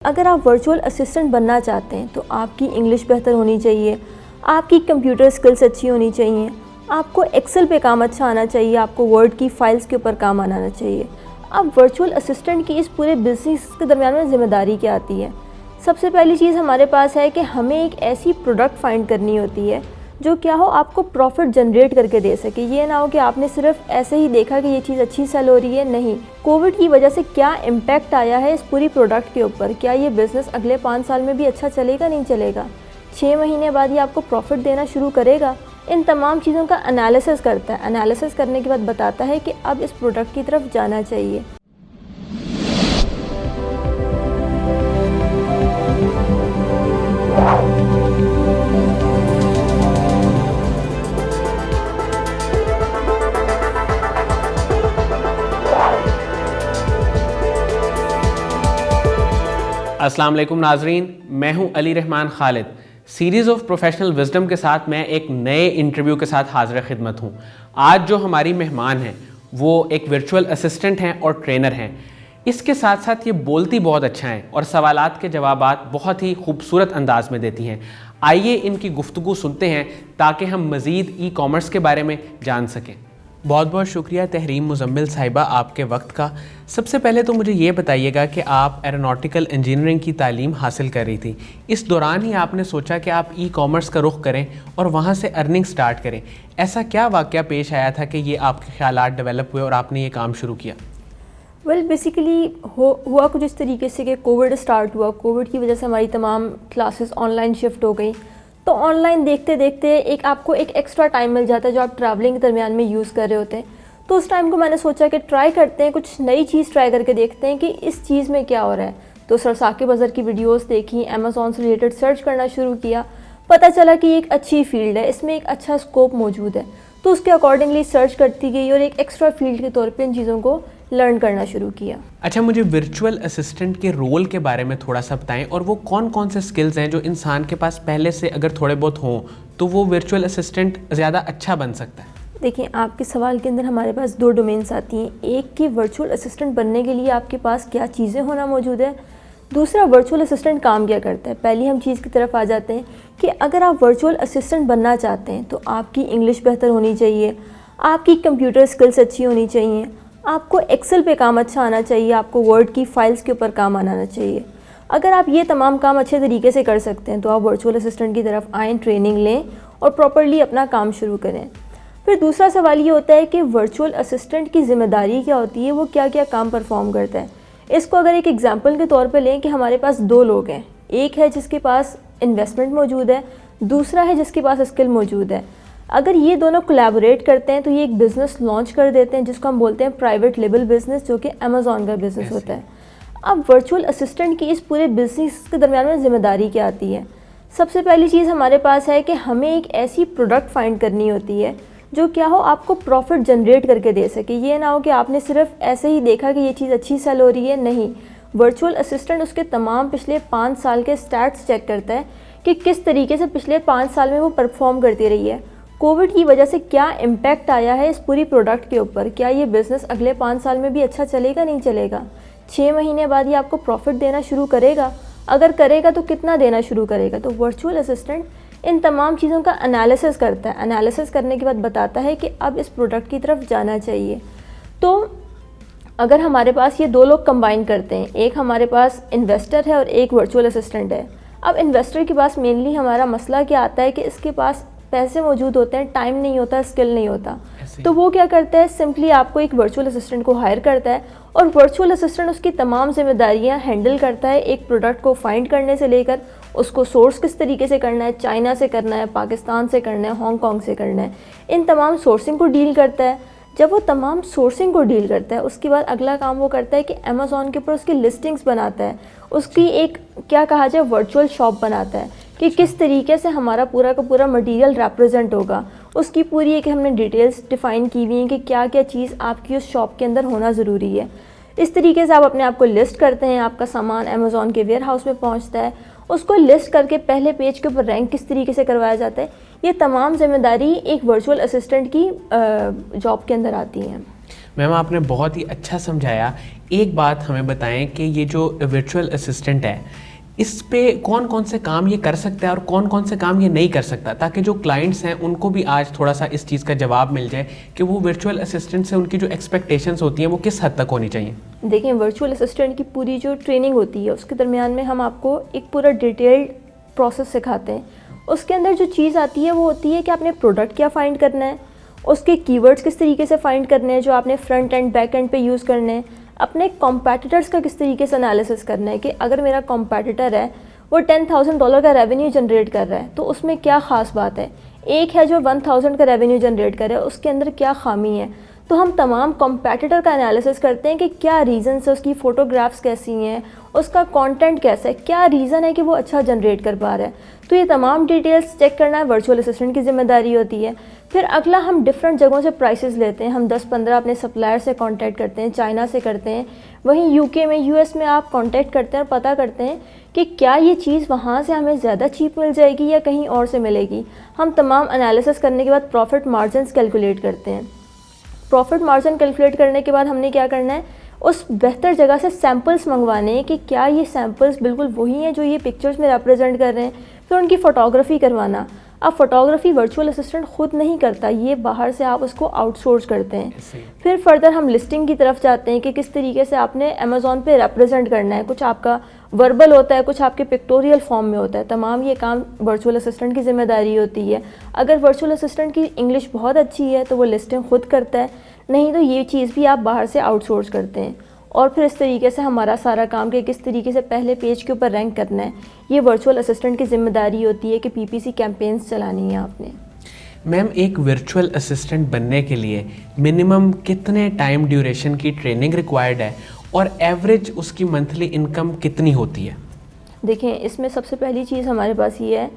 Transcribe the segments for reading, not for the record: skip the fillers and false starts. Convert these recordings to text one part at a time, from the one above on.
अगर आप virtual assistant बनना चाहते हैं तो आपकी इंग्लिश बेहतर होनी चाहिए, आपकी कंप्यूटर स्किल्स अच्छी होनी चाहिए, आपको एक्सेल पे काम अच्छा आना चाहिए, आपको वर्ड की फ़ाइल्स के ऊपर काम आना चाहिए। अब वर्चुअल असिस्टेंट की इस पूरे बिज़नेस के दरमियान में ज़िम्मेदारी क्या आती है? सबसे पहली चीज़ हमारे पास है कि हमें एक ऐसी प्रोडक्ट फाइंड करनी होती है जो क्या हो आपको प्रॉफिट जनरेट करके दे सके। ये ना हो कि आपने सिर्फ ऐसे ही देखा कि ये चीज़ अच्छी सेल हो रही है। नहीं, कोविड की वजह से क्या इम्पैक्ट आया है इस पूरी प्रोडक्ट के ऊपर, क्या ये बिज़नेस अगले 5 साल में भी अच्छा चलेगा, नहीं चलेगा, 6 महीने बाद ये आपको प्रॉफिट देना शुरू करेगा। इन तमाम चीज़ों का एनालिसिस करता है। एनालिसिस करने के बाद बताता है कि अब इस प्रोडक्ट की तरफ जाना चाहिए। अस्सलाम वालेकुम नाजरीन, मैं हूं Ali Rahman Khalid. Series of professional wisdom के साथ मैं एक नए इंटरव्यू के साथ हाजिर खिदमत हूं। आज जो हमारी मेहमान हैं वो एक वर्चुअल असिस्टेंट हैं और ट्रेनर हैं। इसके साथ साथ ये बोलती बहुत अच्छा हैं और सवालात के जवाबात बहुत ही खूबसूरत अंदाज में देती हैं। आइए इनकी गुफ्तगू सुनते हैं ताकि हम मज़ीद ई कॉमर्स के बारे में जान सकें। बहुत बहुत शुक्रिया तहरीम मुजम्मिल साहिबा आपके वक्त का। सबसे पहले तो मुझे ये बताइएगा कि आप एरोनॉटिकल इंजीनियरिंग की तालीम हासिल कर रही थी। इस दौरान ही आपने सोचा कि आप ई कॉमर्स का रुख करें और वहाँ से अर्निंग स्टार्ट करें। ऐसा क्या वाक़या पेश आया था कि ये आपके ख़यालात डेवलप हुए और आपने ये काम शुरू किया? बेसिकली हुआ कुछ इस तरीके से कि कोविड स्टार्ट हुआ। कोविड की वजह से हमारी तमाम क्लासेस ऑनलाइन शिफ्ट हो गई। तो ऑनलाइन देखते देखते आपको एक एक्स्ट्रा टाइम मिल जाता है जो आप ट्रैवलिंग के दरमियान में यूज़ कर रहे होते हैं। तो उस टाइम को मैंने सोचा कि ट्राई करते हैं, कुछ नई चीज़ ट्राई करके देखते हैं कि इस चीज़ में क्या हो रहा है। तो साकिब अज़हर की वीडियोस देखी, अमेज़ॉन से रिलेटेड सर्च करना शुरू किया। पता चला कि एक अच्छी फील्ड है, इसमें एक अच्छा स्कोप मौजूद है। तो उसके अकॉर्डिंगली सर्च करती गई और एक एक्स्ट्रा फील्ड के तौर पर इन चीज़ों को लर्न करना शुरू किया। अच्छा, मुझे वर्चुअल असिस्टेंट के रोल के बारे में थोड़ा सा बताएं और वो कौन कौन से स्किल्स हैं जो इंसान के पास पहले से अगर थोड़े बहुत हों तो वो वर्चुअल असिस्टेंट ज़्यादा अच्छा बन सकता है। देखिए, आपके सवाल के अंदर हमारे पास 2 डोमेन्स आती हैं। एक कि वर्चुअल असिस्टेंट बनने के लिए आपके पास क्या चीज़ें होना मौजूद है, दूसरा वर्चुअल असिस्टेंट काम क्या करता है। पहले हम चीज़ की तरफ आ जाते हैं कि अगर आप वर्चुअल असिस्टेंट बनना चाहते हैं तो आपकी इंग्लिश बेहतर होनी चाहिए, आपकी कंप्यूटर स्किल्स अच्छी होनी चाहिए, आपको एक्सेल पे काम अच्छा आना चाहिए, आपको वर्ड की फ़ाइल्स के ऊपर काम आना चाहिए। अगर आप ये तमाम काम अच्छे तरीके से कर सकते हैं तो आप वर्चुअल असिस्टेंट की तरफ आएँ, ट्रेनिंग लें और प्रॉपर्ली अपना काम शुरू करें। फिर दूसरा सवाल ये होता है कि वर्चुअल असिस्टेंट की ज़िम्मेदारी क्या होती है, वो क्या क्या काम परफॉर्म करता है। इसको अगर एक एग्जांपल के तौर पे लें कि हमारे पास 2 लोग हैं, एक है जिसके पास इन्वेस्टमेंट मौजूद है, दूसरा है जिसके पास स्किल मौजूद है। अगर ये दोनों कोलैबोरेट करते हैं तो ये एक बिज़नेस लॉन्च कर देते हैं जिसको हम बोलते हैं प्राइवेट लेबल बिज़नेस, जो कि अमेज़ॉन का बिज़नेस होता है। अब वर्चुअल असिस्टेंट की इस पूरे बिज़नेस के दरमियान में ज़िम्मेदारी क्या आती है? सबसे पहली चीज़ हमारे पास है कि हमें एक ऐसी प्रोडक्ट फाइंड करनी होती है जो क्या हो आपको प्रॉफिट जनरेट करके दे सके। ये ना हो कि आपने सिर्फ ऐसे ही देखा कि ये चीज़ अच्छी सेल हो रही है। नहीं, वर्चुअल असिस्टेंट उसके तमाम पिछले 5 साल के स्टैट्स चेक करता है कि किस तरीके से पिछले 5 साल में वो परफॉर्म करती रही है। कोविड की वजह से क्या इम्पैक्ट आया है इस पूरी प्रोडक्ट के ऊपर, क्या ये बिज़नेस अगले 5 साल में भी अच्छा चलेगा, नहीं चलेगा, 6 महीने बाद ये आपको प्रॉफिट देना शुरू करेगा, अगर करेगा तो कितना देना शुरू करेगा। तो वर्चुअल असिस्टेंट इन तमाम चीज़ों का एनालिसिस करता है। एनालिसिस करने के बाद बताता है कि अब इस प्रोडक्ट की तरफ जाना चाहिए। तो अगर हमारे पास ये 2 लोग कंबाइन करते हैं, एक हमारे पास इन्वेस्टर है और एक वर्चुअल असिस्टेंट है। अब इन्वेस्टर के पास मेनली हमारा मसला क्या आता है कि इसके पास पैसे मौजूद होते हैं, टाइम नहीं होता, स्किल नहीं होता। तो वो क्या करता है, सिंपली आपको एक वर्चुअल असिस्टेंट को हायर करता है और वर्चुअल असिस्टेंट उसकी तमाम जिम्मेदारियां हैंडल करता है, एक प्रोडक्ट को फाइंड करने से लेकर उसको सोर्स किस तरीके से करना है, चाइना से करना है, पाकिस्तान से करना है, हांगकॉन्ग से करना है, इन तमाम सोर्सिंग को डील करता है। जब वो तमाम सोर्सिंग को डील करता है उसके बाद अगला काम वो करता है कि अमेज़ॉन के ऊपर उसकी लिस्टिंग्स बनाता है, उसकी एक क्या कहा जाए वर्चुअल शॉप बनाता है कि किस तरीके से हमारा पूरा का पूरा मटेरियल रिप्रेजेंट होगा। उसकी पूरी एक हमने डिटेल्स डिफ़ाइन की हुई हैं कि क्या क्या चीज़ आपकी उस शॉप के अंदर होना ज़रूरी है। इस तरीके से आप अपने आप को लिस्ट करते हैं, आपका सामान अमेज़ॉन के वेयर हाउस में पहुंचता है, उसको लिस्ट करके पहले पेज के ऊपर रैंक किस तरीके से करवाया जाता है, ये तमाम जिम्मेदारी एक वर्चुअल असिस्टेंट की जॉब के अंदर आती हैं। मैम आपने बहुत ही अच्छा समझाया। एक बात हमें बताएं कि ये जो वर्चुअल असिस्टेंट है, इस पे कौन कौन से काम ये कर सकता है और कौन कौन से काम ये नहीं कर सकता, ताकि जो क्लाइंट्स हैं उनको भी आज थोड़ा सा इस चीज़ का जवाब मिल जाए कि वो वर्चुअल असिस्टेंट से उनकी जो एक्सपेक्टेशंस होती हैं वो किस हद तक होनी चाहिए। देखिए, वर्चुअल असिस्टेंट की पूरी जो ट्रेनिंग होती है उसके दरमियान में हम आपको एक पूरा डिटेल्ड प्रोसेस सिखाते हैं। उसके अंदर जो चीज़ आती है वो होती है कि आपने प्रोडक्ट क्या फाइंड करना है, उसके कीवर्ड्स किस तरीके से फाइंड करने हैं जो आपने फ्रंट एंड बैक एंड पे यूज़ करने हैं, अपने कॉम्पिटिटर्स का किस तरीके से एनालिसिस करना है कि अगर मेरा कॉम्पिटिटर है वो $10,000 का रेवेन्यू जनरेट कर रहा है तो उसमें क्या ख़ास बात है, एक है जो 1,000 का रेवेन्यू जनरेट कर रहा है उसके अंदर क्या खामी है। तो हम तमाम कॉम्पिटिटर का एनालिसिस करते हैं कि क्या रीज़न है, उसकी फ़ोटोग्राफ्स कैसी हैं, उसका कंटेंट कैसा है, क्या रीज़न है कि वो अच्छा जनरेट कर पा रहा है। तो ये तमाम डिटेल्स चेक करना वर्चुअल असिस्टेंट की ज़िम्मेदारी होती है। फिर अगला, हम डिफरेंट जगहों से प्राइसेस लेते हैं। हम 10-15 अपने सप्लायर से कांटेक्ट करते हैं, चाइना से करते हैं, वहीं यूके में, यूएस में आप कांटेक्ट करते हैं और पता करते हैं कि क्या ये चीज़ वहाँ से हमें ज़्यादा चीप मिल जाएगी या कहीं और से मिलेगी। हम तमाम एनालिसिस करने के बाद प्रॉफिट मार्जिन कैलकुलेट करते हैं। प्रॉफिट मार्जिन कैलकुलेट करने के बाद हमने क्या करना है, उस बेहतर जगह से सैम्पल्स मंगवाने हैं कि क्या ये सैम्पल्स बिल्कुल वही हैं जो ये पिक्चर्स में रिप्रेजेंट कर रहे हैं। फिर उनकी फ़ोटोग्राफी करवाना। अब फ़ोटोग्राफी वर्चुअल असिस्टेंट ख़ुद नहीं करता, ये बाहर से आप उसको आउटसोर्स करते हैं। फिर फर्दर हम लिस्टिंग की तरफ जाते हैं कि किस तरीके से आपने अमेज़ॉन पे रिप्रेजेंट करना है। कुछ आपका वर्बल होता है, कुछ आपके पिक्टोरियल फॉर्म में होता है। तमाम ये काम वर्चुअल असिस्टेंट की ज़िम्मेदारी होती है। अगर वर्चुअल असिस्टेंट की इंग्लिश बहुत अच्छी है तो वो लिस्टिंग ख़ुद करता है, नहीं तो ये चीज़ भी आप बाहर से आउटसोर्स करते हैं। और फिर इस तरीके से हमारा सारा काम कि किस तरीके से पहले पेज के ऊपर रैंक करना है, ये वर्चुअल असिस्टेंट की ज़िम्मेदारी होती है कि पीपीसी कैंपेन्स चलानी है आपने। मैम, एक वर्चुअल असिस्टेंट बनने के लिए मिनिमम कितने टाइम ड्यूरेशन की ट्रेनिंग रिक्वायर्ड है और एवरेज उसकी मंथली इनकम कितनी होती है? देखें, इसमें सबसे पहली चीज़ हमारे पास ये है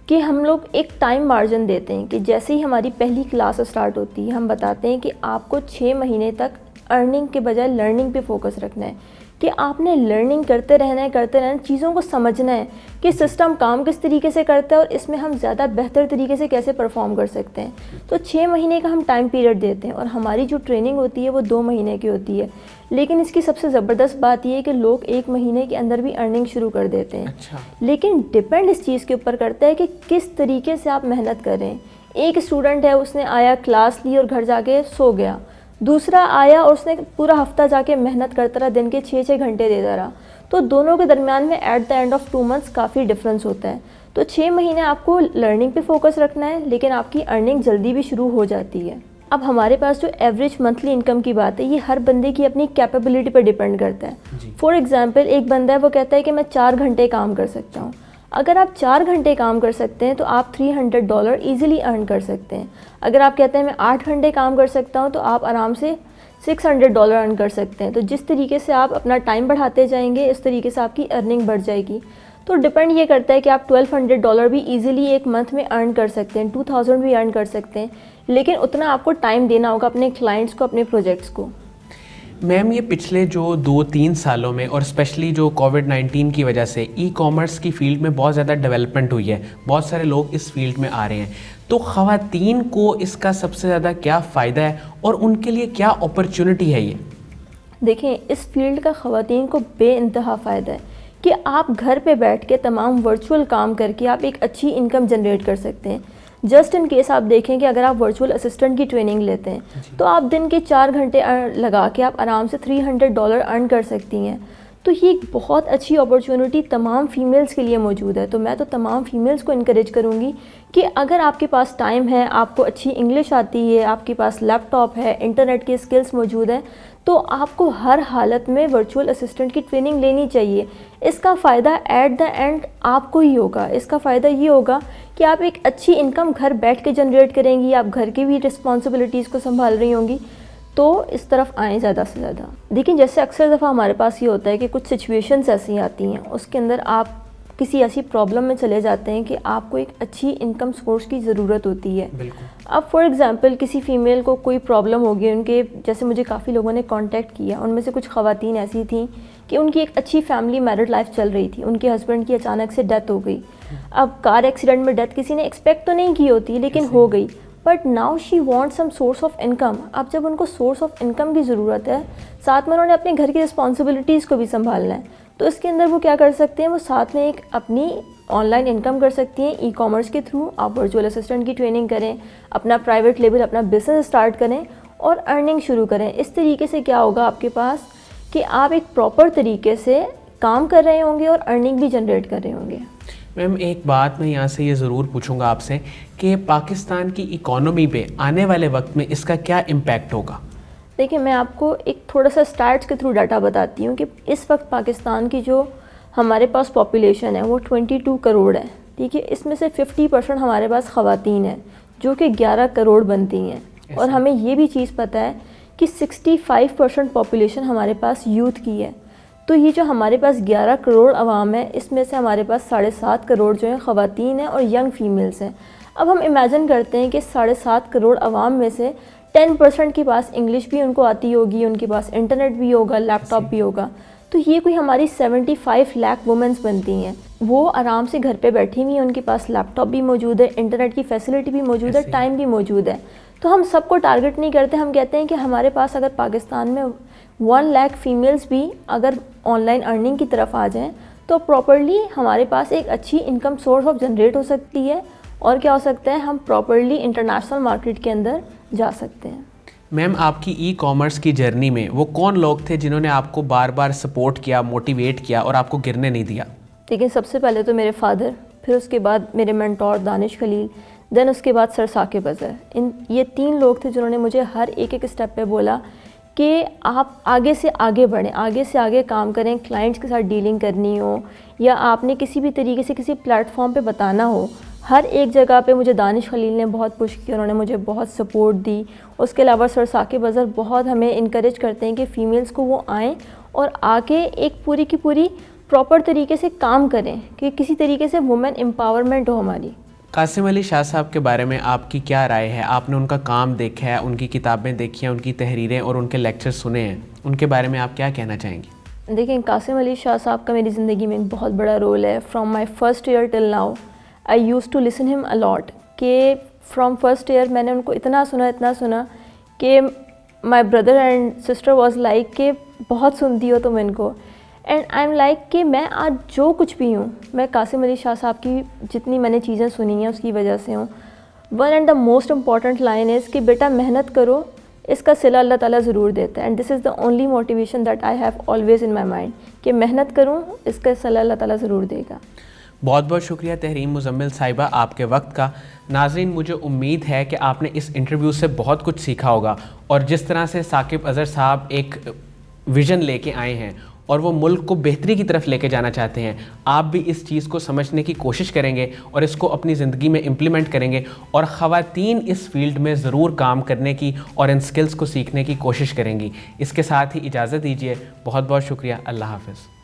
कि हम लोग एक टाइम मार्जिन देते हैं कि जैसे ही हमारी पहली क्लास स्टार्ट होती है हम बताते हैं कि आपको 6 महीने तक अर्निंग के बजाय लर्निंग पे फोकस रखना है, कि आपने लर्निंग करते रहना है, चीज़ों को समझना है कि सिस्टम काम किस तरीके से करता है और इसमें हम ज़्यादा बेहतर तरीके से कैसे परफॉर्म कर सकते हैं। तो 6 महीने का हम टाइम पीरियड देते हैं और हमारी जो ट्रेनिंग होती है वो 2 महीने की होती है। लेकिन इसकी सबसे ज़बरदस्त बात यह है कि लोग 1 महीने के अंदर भी अर्निंग शुरू कर देते हैं। अच्छा। लेकिन डिपेंड इस चीज़ के ऊपर करता है कि किस तरीके से आप मेहनत करें। एक स्टूडेंट है, उसने आया, क्लास ली और घर जाके सो गया। दूसरा आया और उसने पूरा हफ्ता जाके मेहनत करता रहा, दिन के 6-6 घंटे देता रहा। तो दोनों के दरमियान में at the end of 2 months काफ़ी डिफरेंस होता है। तो 6 महीने आपको लर्निंग पे फोकस रखना है, लेकिन आपकी अर्निंग जल्दी भी शुरू हो जाती है। अब हमारे पास जो एवरेज मंथली इनकम की बात है, ये हर बंदे की अपनी कैपेबिलिटी पर डिपेंड करता है। फॉर एग्जाम्पल, एक बंदा है वो कहता है कि मैं 4 घंटे काम कर सकता हूँ। अगर आप 4 घंटे काम कर सकते हैं तो आप $300 ईजिली अर्न कर सकते हैं। अगर आप कहते हैं मैं 8 घंटे काम कर सकता हूं तो आप आराम से $600 अर्न कर सकते हैं। तो जिस तरीके से आप अपना टाइम बढ़ाते जाएंगे इस तरीके से आपकी अर्निंग बढ़ जाएगी। तो डिपेंड ये करता है कि आप $1200 भी ईजिली एक मंथ में अर्न कर सकते हैं, 2000 भी अर्न कर सकते हैं, लेकिन उतना आपको टाइम देना होगा अपने क्लाइंट्स को, अपने प्रोजेक्ट्स को। मैम, ये पिछले जो 2-3 सालों में और स्पेशली जो कोविड-19 की वजह से ई कॉमर्स की फ़ील्ड में बहुत ज़्यादा डेवलपमेंट हुई है, बहुत सारे लोग इस फील्ड में आ रहे हैं, तो ख़वातीन को इसका सबसे ज़्यादा क्या फ़ायदा है और उनके लिए क्या अपॉर्चुनिटी है ये? देखें, इस फील्ड का ख़वातीन को बेइंतहा फ़ायदा है कि आप घर पे बैठ के तमाम वर्चुअल काम करके आप एक अच्छी इनकम जनरेट कर सकते हैं। जस्ट इन केस आप देखें कि अगर आप वर्चुअल असिस्टेंट की ट्रेनिंग लेते हैं तो आप दिन के 4 घंटे लगा के आप आराम से $300 अर्न कर सकती हैं। तो ये एक बहुत अच्छी अपॉर्चुनिटी तमाम फीमेल्स के लिए मौजूद है। तो मैं तो तमाम फीमेल्स को इनकरेज करूँगी कि अगर आपके पास टाइम है, आपको अच्छी इंग्लिश आती है, आपके पास लैपटॉप है, इंटरनेट की स्किल्स मौजूद हैं, तो आपको हर हालत में वर्चुअल असिस्टेंट की ट्रेनिंग लेनी चाहिए। इसका फ़ायदा एट द एंड आपको ही होगा। इसका फ़ायदा ये होगा कि आप एक अच्छी इनकम घर बैठ के जनरेट करेंगी, आप घर की भी रिस्पॉन्सिबिलिटीज़ को संभाल रही होंगी। तो इस तरफ आएँ ज़्यादा से ज़्यादा। लेकिन जैसे अक्सर दफ़ा हमारे पास ये होता है कि कुछ सिचुएशंस ऐसी आती हैं, उसके अंदर आप किसी ऐसी प्रॉब्लम में चले जाते हैं कि आपको एक अच्छी इनकम सोर्स की ज़रूरत होती है। अब फॉर एग्ज़ाम्पल किसी फ़ीमेल को कोई प्रॉब्लम होगी, उनके जैसे मुझे काफ़ी लोगों ने कांटेक्ट किया, उनमें से कुछ ख़वातीन ऐसी थी कि उनकी एक अच्छी फैमिली मैरिड लाइफ चल रही थी, उनके हस्बैंड की अचानक से डेथ हो गई। अब कार एक्सीडेंट में डेथ किसी ने एक्सपेक्ट तो नहीं की होती, लेकिन हो गई। But now she want some source of income. अब जब उनको सोर्स ऑफ इनकम की ज़रूरत है, साथ में उन्होंने अपने घर की रिस्पॉन्सिबिलिटीज़ को भी संभालना है, तो इसके अंदर वो क्या कर सकते हैं, वो साथ में एक अपनी ऑनलाइन इनकम कर सकती हैं ई कॉमर्स के थ्रू। आप वर्चुअल असिस्टेंट की ट्रेनिंग करें, अपना प्राइवेट लेवल अपना बिजनेस स्टार्ट करें और अर्निंग शुरू करें। इस तरीके से क्या होगा आपके पास कि आप एक प्रॉपर तरीके से काम कर रहे होंगे और अर्निंग भी जनरेट कर रहे होंगे। मैम एक बात मैं यहाँ से ये ज़रूर पूछूंगा आपसे कि पाकिस्तान की इकोनॉमी पे आने वाले वक्त में इसका क्या इम्पैक्ट होगा? देखिए, मैं आपको एक थोड़ा सा स्टैट्स के थ्रू डाटा बताती हूँ कि इस वक्त पाकिस्तान की जो हमारे पास पॉपुलेशन है वो 22 करोड़ है, ठीक है। इसमें से 50% हमारे पास ख़वातीन हैं जो कि 11 करोड़ बनती हैं। और हमें ये भी चीज़ पता है कि 65% पॉपुलेशन हमारे पास यूथ की है। तो ये जो हमारे पास 11 करोड़ आवाम है, इसमें से हमारे पास 7.5 करोड़ जो हैं ख़वातीन हैं और यंग फीमेल्स हैं। अब हम इमेजिन करते हैं कि 7.5 करोड़ आवाम में से 10% के पास इंग्लिश भी उनको आती होगी, उनके पास इंटरनेट भी होगा, लैपटॉप भी होगा। तो ये कोई हमारी 75 लाख वुमेंस बनती हैं। वो आराम से घर पे बैठी हुई हैं, उनके पास लैपटॉप भी मौजूद है, इंटरनेट की फैसिलिटी भी मौजूद है, टाइम भी मौजूद है। तो हम सबको टारगेट नहीं करते, हम कहते हैं कि हमारे पास अगर पाकिस्तान में 1 लाख फीमेल्स भी अगर ऑनलाइन अर्निंग की तरफ आ जाएँ तो प्रॉपरली हमारे पास एक अच्छी इनकम सोर्स ऑफ जनरेट हो सकती है। और क्या हो सकता है, हम प्रॉपरली इंटरनेशनल मार्केट के अंदर जा सकते हैं। मैम आपकी ई कॉमर्स की जर्नी में वो कौन लोग थे जिन्होंने आपको बार बार सपोर्ट किया, मोटिवेट किया और आपको गिरने नहीं दिया? लेकिन सबसे पहले तो मेरे फादर, फिर उसके बाद मेरे मेंटोर दानिश खलील, देन उसके बाद सर साकिब अज़हर। ये 3 लोग थे जिन्होंने मुझे हर एक स्टेप पे बोला कि आप आगे से आगे बढ़ें, आगे से आगे काम करें, क्लाइंट्स के साथ डीलिंग करनी हो या आपने किसी भी तरीके से किसी प्लेटफॉर्म पे बताना हो, हर एक जगह पे मुझे दानिश खलील ने बहुत पुश किया, उन्होंने मुझे बहुत सपोर्ट दी। उसके अलावा सर साकिब अज़हर बहुत हमें इनकरेज करते हैं कि फ़ीमेल्स को वो आएँ और आके एक पूरी की पूरी प्रॉपर तरीके से काम करें कि किसी तरीके से वुमेन एम्पावरमेंट हो हमारी। कासिम अली शाह साहब के बारे में आपकी क्या राय है? आपने उनका काम देखा है, उनकी किताबें देखी हैं, उनकी तहरीरें और उनके लेक्चर सुने हैं, उनके बारे में आप क्या कहना चाहेंगी? देखिए, कासिम अली शाह साहब का मेरी ज़िंदगी में एक बहुत बड़ा रोल है। From my first year till now I use to listen him a lot. कि फ्रॉम फर्स्ट ईयर मैंने उनको इतना सुना कि my brother and sister was like कि बहुत सुनती हो तुम इनको। एंड आई एम लाइक कि मैं आज जो कुछ भी हूँ, मैं कासिम अली शाह साहब की जितनी मैंने चीज़ें सुनी हैं उसकी वजह से हूँ। One and the most important line is कि बेटा मेहनत करो, इसका सिला अल्लाह ताला ज़रूर देता है। And this is the only motivation that I have always in my mind कि मेहनत करूँ, इसका सिला अल्लाह ताला ज़रूर देगा। बहुत बहुत शुक्रिया तहरीम मुजम्मिल साहिबा आपके वक्त का। नाज़रीन, मुझे उम्मीद है कि आपने इस इंटरव्यू से बहुत कुछ सीखा होगा और जिस तरह से साकिब अज़हर साहब एक विज़न लेके आए हैं और वो मुल्क को बेहतरी की तरफ लेके जाना चाहते हैं, आप भी इस चीज़ को समझने की कोशिश करेंगे और इसको अपनी ज़िंदगी में इम्प्लीमेंट करेंगे और ख़वातीन इस फील्ड में ज़रूर काम करने की और इन स्किल्स को सीखने की कोशिश करेंगी। इसके साथ ही इजाज़त दीजिए। बहुत बहुत शुक्रिया। अल्लाह हाफ़िज़।